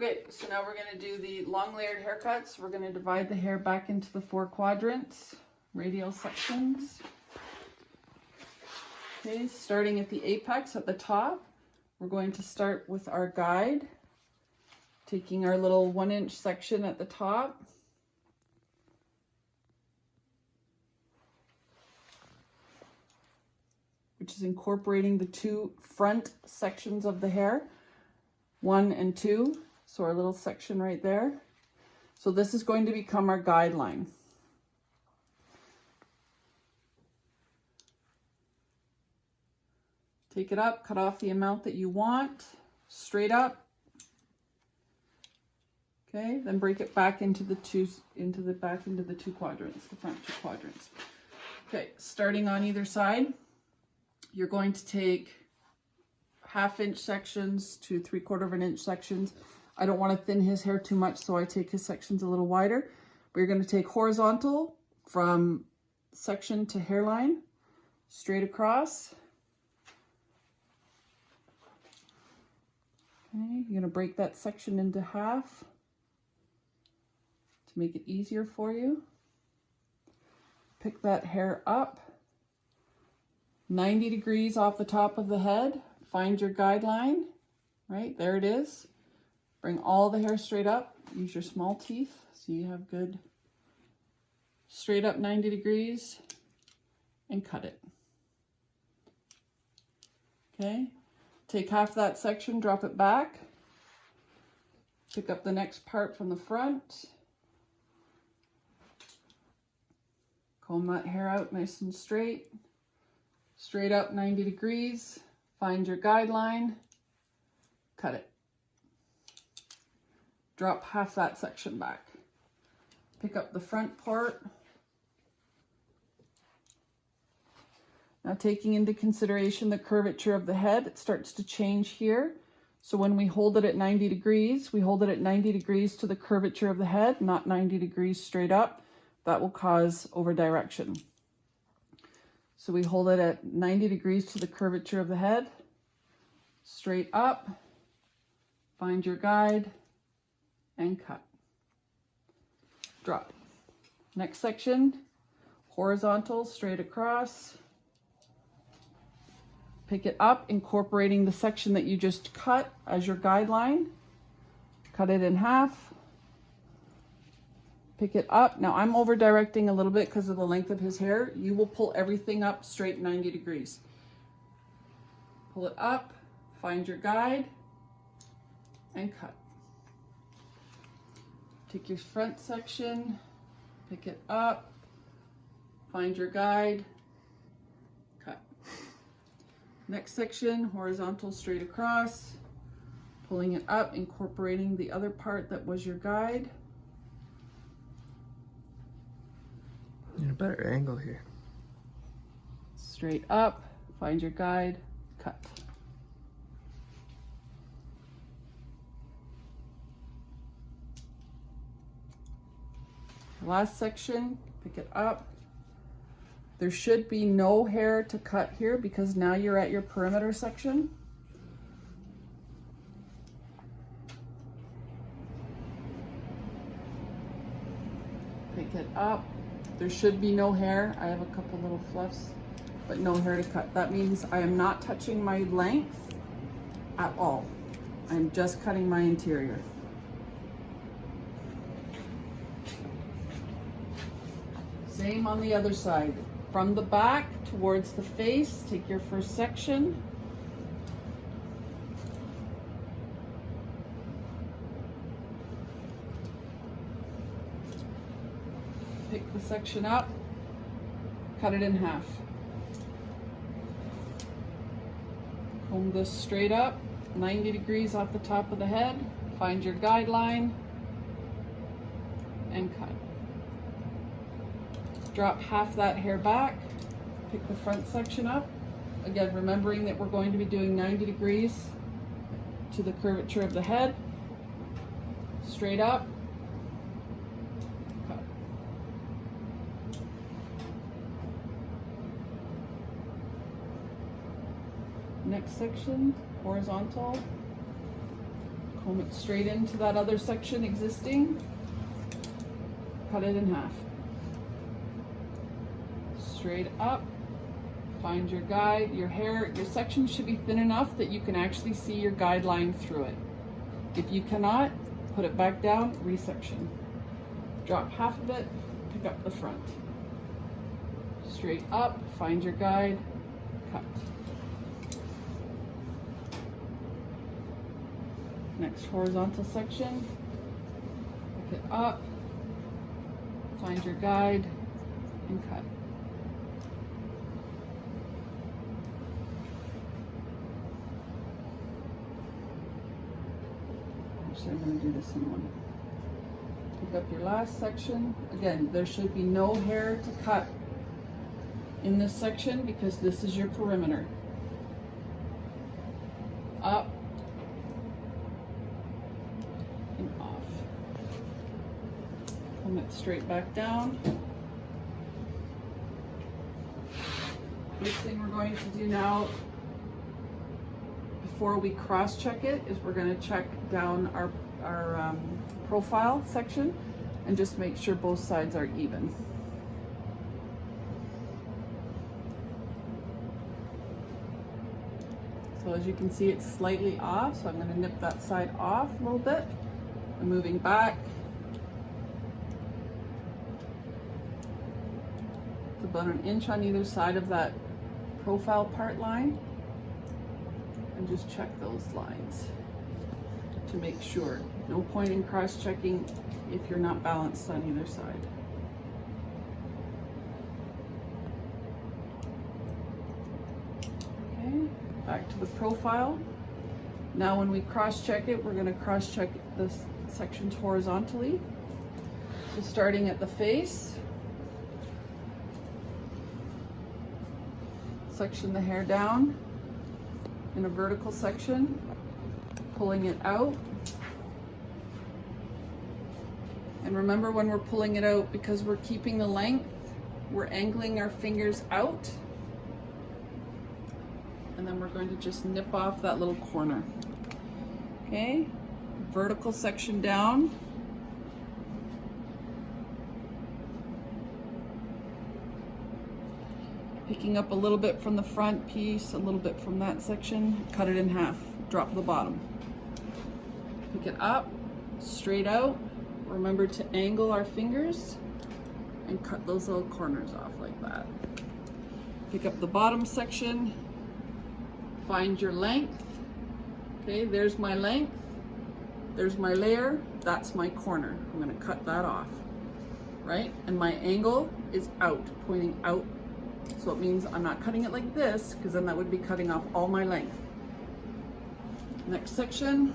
Okay, so now we're going to do the long layered haircuts. We're going to divide the hair back into the 4 quadrants, radial sections. Okay, starting at the apex at the top, we're going to start with our guide, taking our little 1-inch section at the top. Which is incorporating the 2 front sections of the hair, 1 and 2. So our little section right there. So this is going to become our guideline. Take it up, cut off the amount that you want, straight up. Okay, then break it back into the 2 quadrants, the front 2 quadrants. Okay, starting on either side, you're going to take 1/2-inch sections to 3/4 inch sections. I don't want to thin his hair too much, so I take his sections a little wider. But you're going to take horizontal from section to hairline, straight across. Okay, you're going to break that section into half to make it easier for you. Pick that hair up 90 degrees off the top of the head. Find your guideline, right? There it is. Bring all the hair straight up. Use your small teeth so you have good straight up 90 degrees and cut it. Okay, take half that section, drop it back. Pick up the next part from the front. Comb that hair out nice and straight. Straight up 90 degrees. Find your guideline, cut it. Drop half that section back. Pick up the front part. Now taking into consideration the curvature of the head, it starts to change here. So when we hold it at 90 degrees, we hold it at 90 degrees to the curvature of the head, not 90 degrees straight up. That will cause over direction. So we hold it at 90 degrees to the curvature of the head, straight up, find your guide, and cut. Drop. Next section, horizontal, straight across. Pick it up, incorporating the section that you just cut as your guideline. Cut it in half. Pick it up. Now I'm over directing a little bit because of the length of his hair. You will pull everything up straight 90 degrees. Pull it up, find your guide, and cut. Take your front section, pick it up, find your guide, cut. Next section, horizontal, straight across, pulling it up, incorporating the other part that was your guide. In a better angle here. Straight up, find your guide, cut. Last section, pick it up. There should be no hair to cut here because now you're at your perimeter section. Pick it up. There should be no hair. I have a couple little fluffs, but no hair to cut. That means I am not touching my length at all. I'm just cutting my interior. Same on the other side. From the back towards the face, take your first section. Pick the section up, cut it in half. Comb this straight up, 90 degrees off the top of the head. Find your guideline and cut. Drop half that hair back, pick the front section up. Again, remembering that we're going to be doing 90 degrees to the curvature of the head. Straight up, cut. Next section, horizontal. Comb it straight into that other section existing. Cut it in half. Straight up. Find your guide. Your section should be thin enough that you can actually see your guideline through it. If you cannot, put it back down, resection. Drop half of it, pick up the front. Straight up, find your guide, cut. Next horizontal section, pick it up, find your guide, and cut. Actually, I'm going to do this in one. Pick up your last section. Again, there should be no hair to cut in this section because this is your perimeter. Up and off. Comb it straight back down. First thing we're going to do now, before we cross-check it, is we're going to check down our profile section and just make sure both sides are even. So as you can see, it's slightly off, so I'm going to nip that side off a little bit. I'm moving back. It's about an inch on either side of that profile part line. And just check those lines to make sure. No point in cross-checking if you're not balanced on either side. Okay, back to the profile. Now when we cross-check it, we're going to cross-check the sections horizontally. So starting at the face, section the hair down in a vertical section, pulling it out. And remember, when we're pulling it out, because we're keeping the length, we're angling our fingers out. And then we're going to just nip off that little corner. Okay, vertical section down. Picking up a little bit from the front piece, a little bit from that section, cut it in half, drop the bottom. Pick it up, straight out. Remember to angle our fingers and cut those little corners off like that. Pick up the bottom section, find your length. Okay, there's my length, there's my layer, that's my corner. I'm gonna cut that off, right? And my angle is out, pointing out. So it means I'm not cutting it like this, because then that would be cutting off all my length. Next section,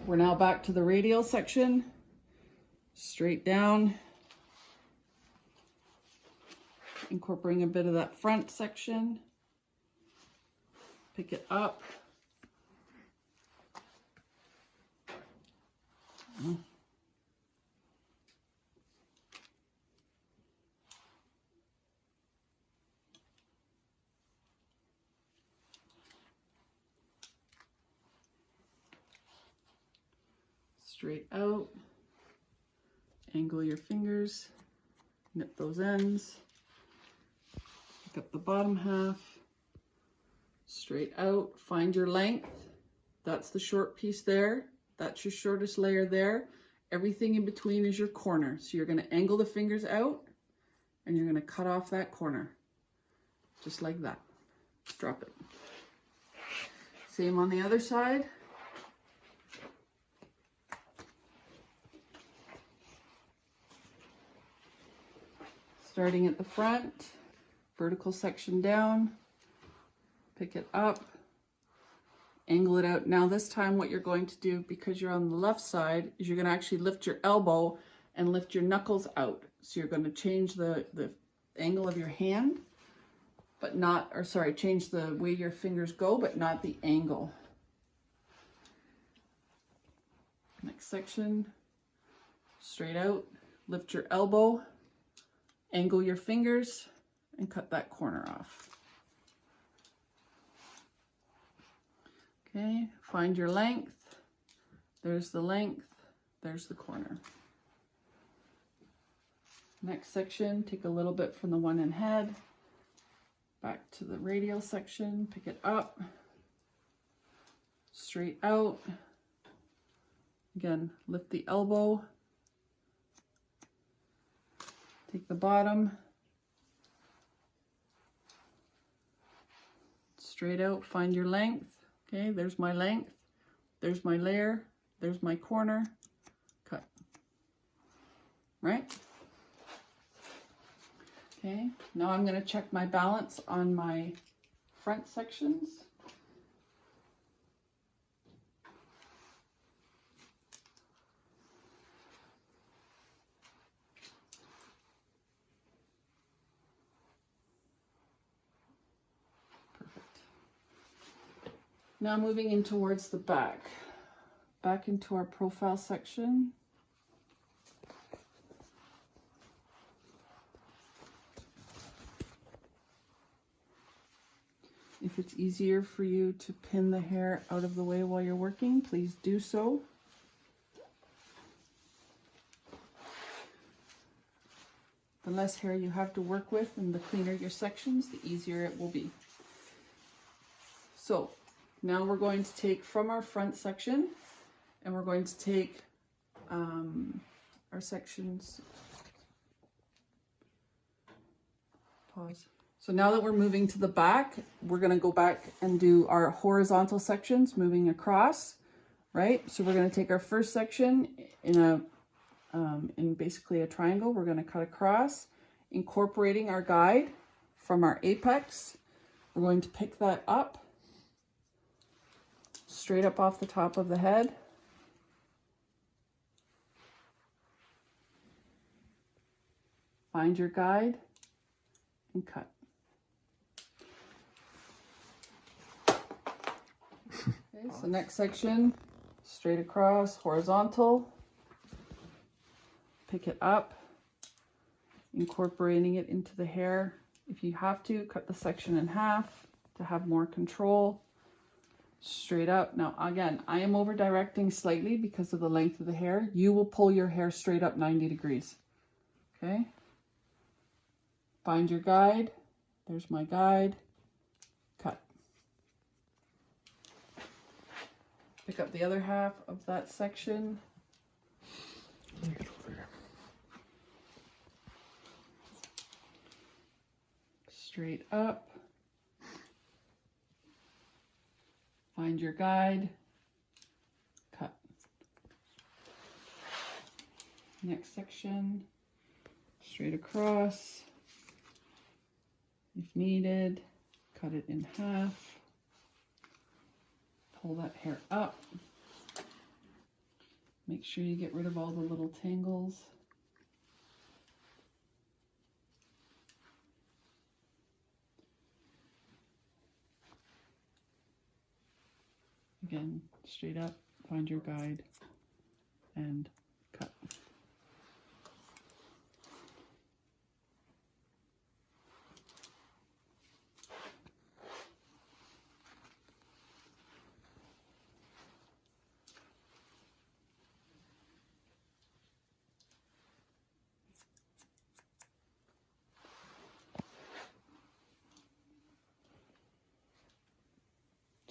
we're now back to the radial section, straight down, incorporating a bit of that front section, pick it up. Straight out, angle your fingers, nip those ends, pick up the bottom half, straight out, find your length. That's the short piece there. That's your shortest layer there. Everything in between is your corner. So you're going to angle the fingers out and you're going to cut off that corner, just like that. Drop it. Same on the other side. Starting at the front, vertical section down, pick it up, angle it out. Now this time what you're going to do, because you're on the left side, is you're going to actually lift your elbow and lift your knuckles out. So you're going to change the angle of your hand, but not, or sorry, change the way your fingers go, but not the angle. Next section, straight out, lift your elbow, angle your fingers, and cut that corner off. Okay, find your length, There's the length, there's the corner. Next section, take a little bit from the one in head, back to the radial section, pick it up, straight out. Again, lift the elbow, take the bottom, straight out, find your length. Okay, there's my length, there's my layer, there's my corner, cut. Right? Okay, now I'm going to check my balance on my front sections. Perfect. Now moving in towards the back. Back into our profile section. If it's easier for you to pin the hair out of the way while you're working, please do so. The less hair you have to work with and the cleaner your sections, the easier it will be. So now we're going to take from our front section and we're going to take our sections. Pause. So now that we're moving to the back, we're going to go back and do our horizontal sections moving across, right? So we're going to take our first section in basically a triangle. We're going to cut across, incorporating our guide from our apex. We're going to pick that up, straight up off the top of the head. Find your guide and cut. Okay, so next section, straight across, horizontal. Pick it up, incorporating it into the hair. If you have to, cut the section in half to have more control. Straight up. Now again, I am over directing slightly because of the length of the hair. You will pull your hair straight up 90 degrees. Okay. Find your guide. There's my guide. Cut. Pick up the other half of that section. Straight up. Find your guide. Cut. Next section. Straight across. If needed, cut it in half. Pull that hair up. Make sure you get rid of all the little tangles. Again, straight up, find your guide, and cut.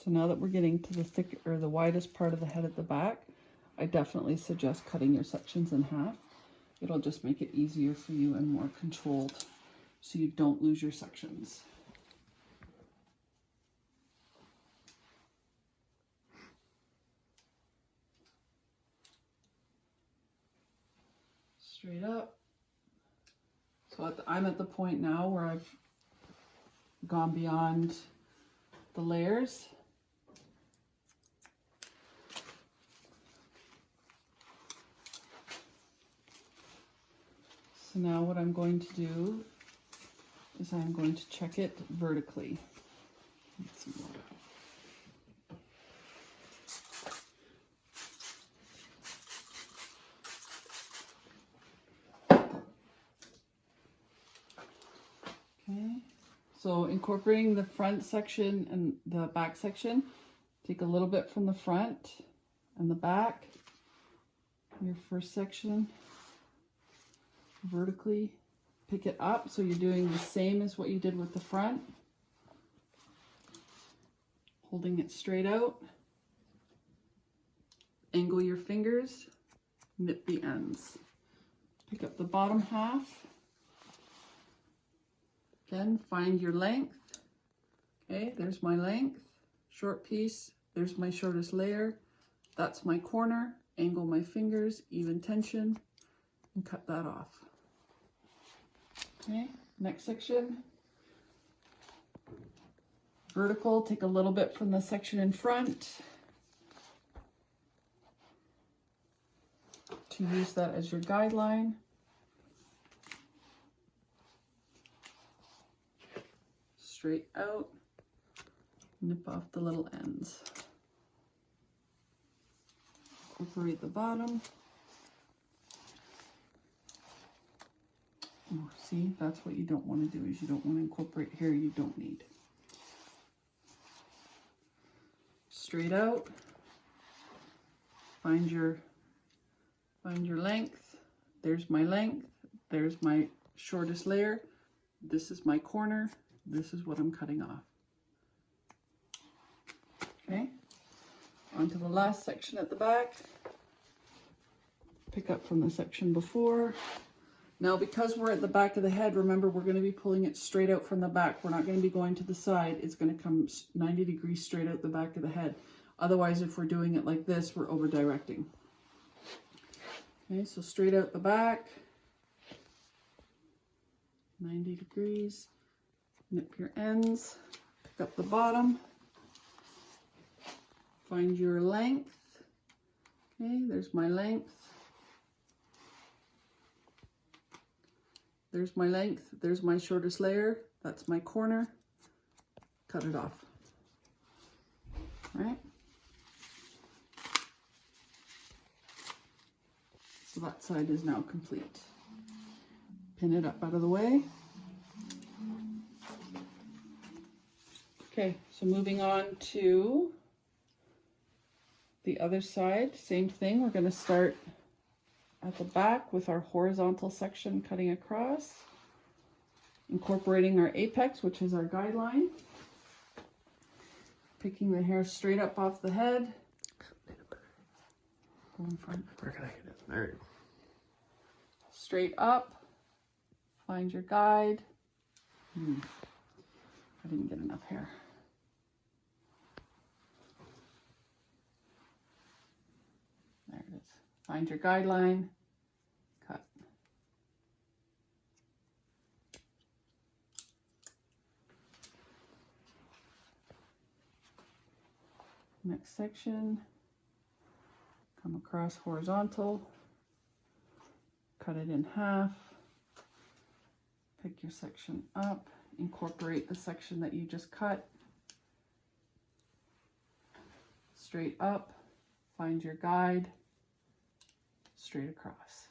So now that we're getting to the thick or the widest part of the head at the back, I definitely suggest cutting your sections in half. It'll just make it easier for you and more controlled so you don't lose your sections. Straight up. So I'm at the point now where I've gone beyond the layers. So now what I'm going to do is I'm going to check it vertically. Let's see what. Okay, so incorporating the front section and the back section, take a little bit from the front and the back, your first section vertically, pick it up so you're doing the same as what you did with the front, holding it straight out, angle your fingers, nip the ends, pick up the bottom half, again find your length. Okay, there's my length, short piece, there's my shortest layer, that's my corner, angle my fingers, even tension, and cut that off. Okay, next section, vertical, take a little bit from the section in front to use that as your guideline. Straight out, nip off the little ends. Incorporate the bottom. Oh, see, that's what you don't want to do, is you don't want to incorporate here you don't need. Straight out, find your length. There's my length, there's my shortest layer, this is my corner, this is what I'm cutting off. Okay, onto the last section at the back. Pick up from the section before. Now, because we're at the back of the head, remember we're going to be pulling it straight out from the back. We're not going to be going to the side. It's going to come 90 degrees straight out the back of the head. Otherwise, if we're doing it like this, we're over directing. Okay, so straight out the back, 90 degrees, nip your ends, pick up the bottom, find your length. Okay, there's my length. There's my length, there's my shortest layer, that's my corner, cut it off. All right? So that side is now complete. Pin it up out of the way. Okay, so moving on to the other side, same thing. We're going to start at the back with our horizontal section cutting across, incorporating our apex, which is our guideline, picking the hair straight up off the head. Go in front. Where can I get it? There. Straight up, find your guide. I didn't get enough hair. There it is. Find your guideline, cut. Next section, come across horizontal, cut it in half, pick your section up, incorporate the section that you just cut, straight up, find your guide, straight across.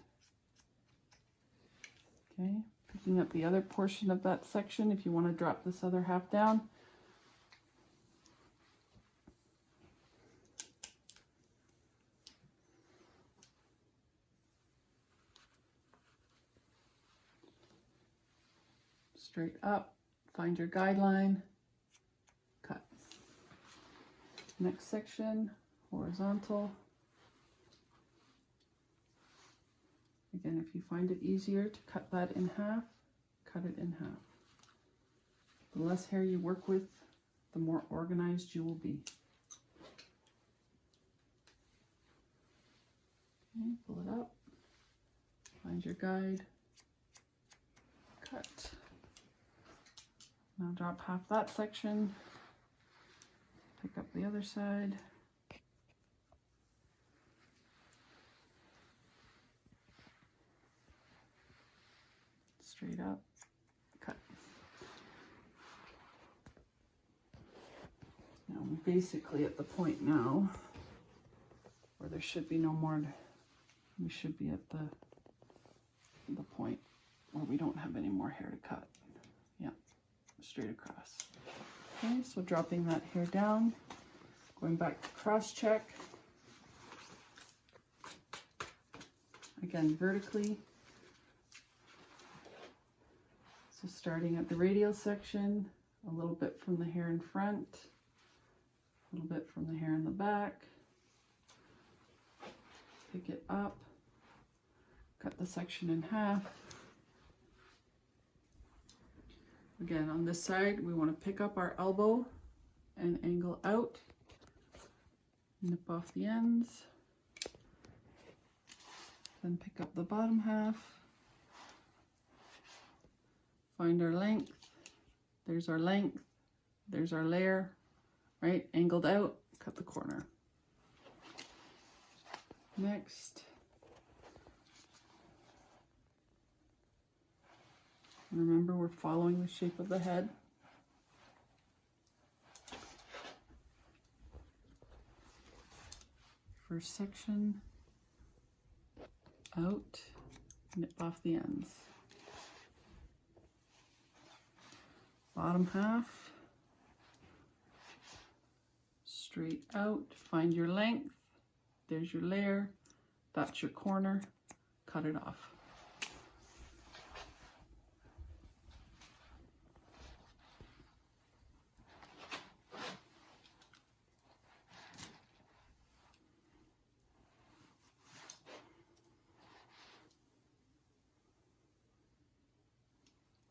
Okay, picking up the other portion of that section if you want to drop this other half down. Straight up, find your guideline, cut. Next section, horizontal. Again, if you find it easier to cut that in half, cut it in half. The less hair you work with, the more organized you will be. Okay, pull it up, find your guide, cut. Now drop half that section, pick up the other side. Straight up, cut. Now we're basically at the point now where there should be no more, we should be at the point where we don't have any more hair to cut. Yeah, straight across. Okay, so dropping that hair down, going back to cross check. again, vertically. So starting at the radial section, a little bit from the hair in front, a little bit from the hair in the back, pick it up, cut the section in half. Again, on this side, we want to pick up our elbow and angle out, nip off the ends, then pick up the bottom half, find our length, there's our length, there's our layer, right? Angled out, cut the corner. Next, remember we're following the shape of the head. First section, out, nip off the ends. Bottom half, straight out, find your length, there's your layer, that's your corner, cut it off.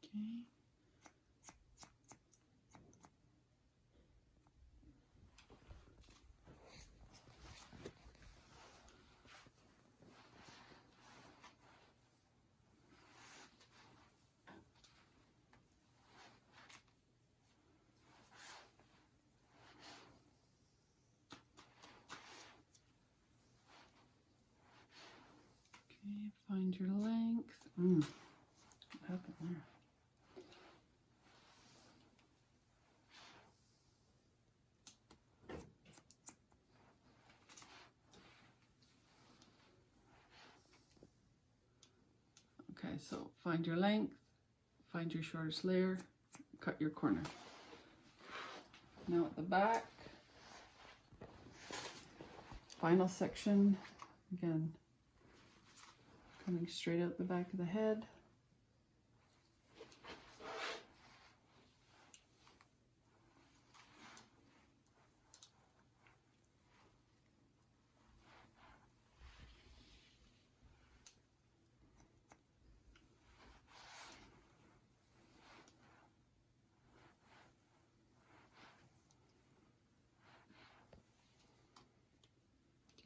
Okay. Okay, find your length. What happened there? Okay, so find your length, find your shortest layer, cut your corner. Now at the back, final section, again, coming straight out the back of the head.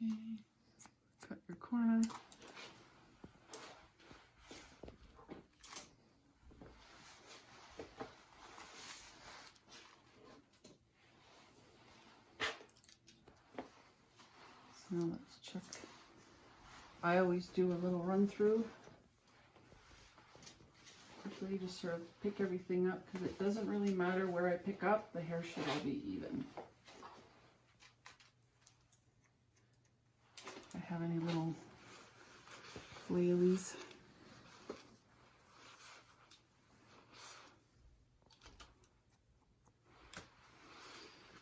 Okay, cut your corner. So now let's check. I always do a little run through. Quickly, just sort of pick everything up because it doesn't really matter where I pick up, the hair should all be even. If I have any little flailies.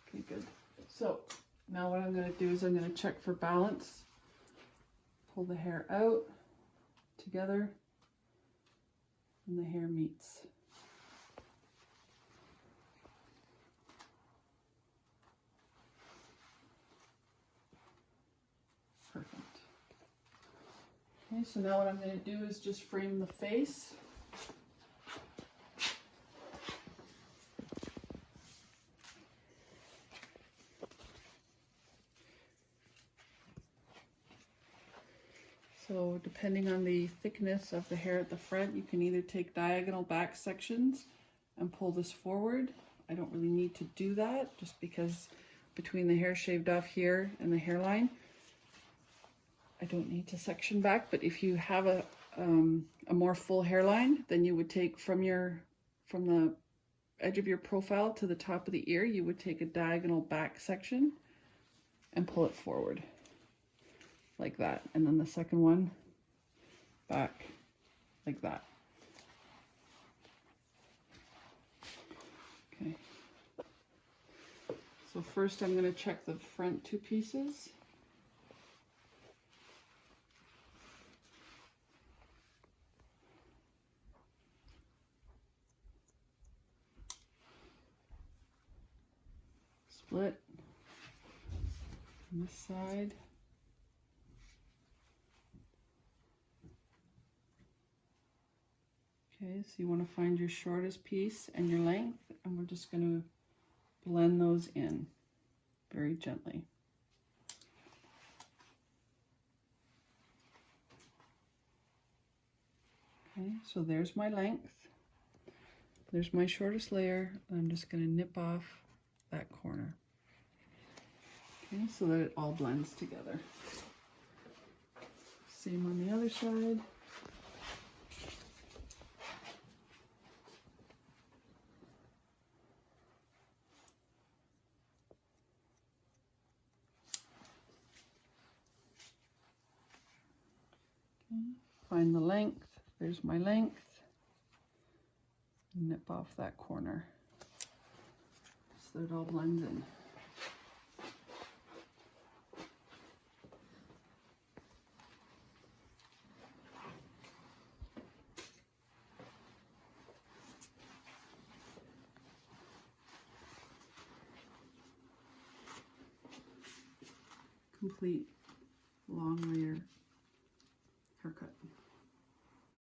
Okay, good. So now what I'm going to do is I'm going to check for balance. Pull the hair out together and the hair meets. Perfect. Okay, so now what I'm going to do is just frame the face. So depending on the thickness of the hair at the front, you can either take diagonal back sections and pull this forward. I don't really need to do that just because between the hair shaved off here and the hairline, I don't need to section back. But if you have a more full hairline, then you would take from the edge of your profile to the top of the ear, you would take a diagonal back section and pull it forward. Like that, and then the second one back like that. Okay, so first I'm going to check the front two pieces. split on this side. Okay, so you want to find your shortest piece and your length, and we're just going to blend those in very gently. Okay, so there's my length. There's my shortest layer. I'm just going to nip off that corner. Okay, so that it all blends together. Same on the other side. Okay, find the length. There's my length. Nip off that corner so that it all blends in. Complete long layer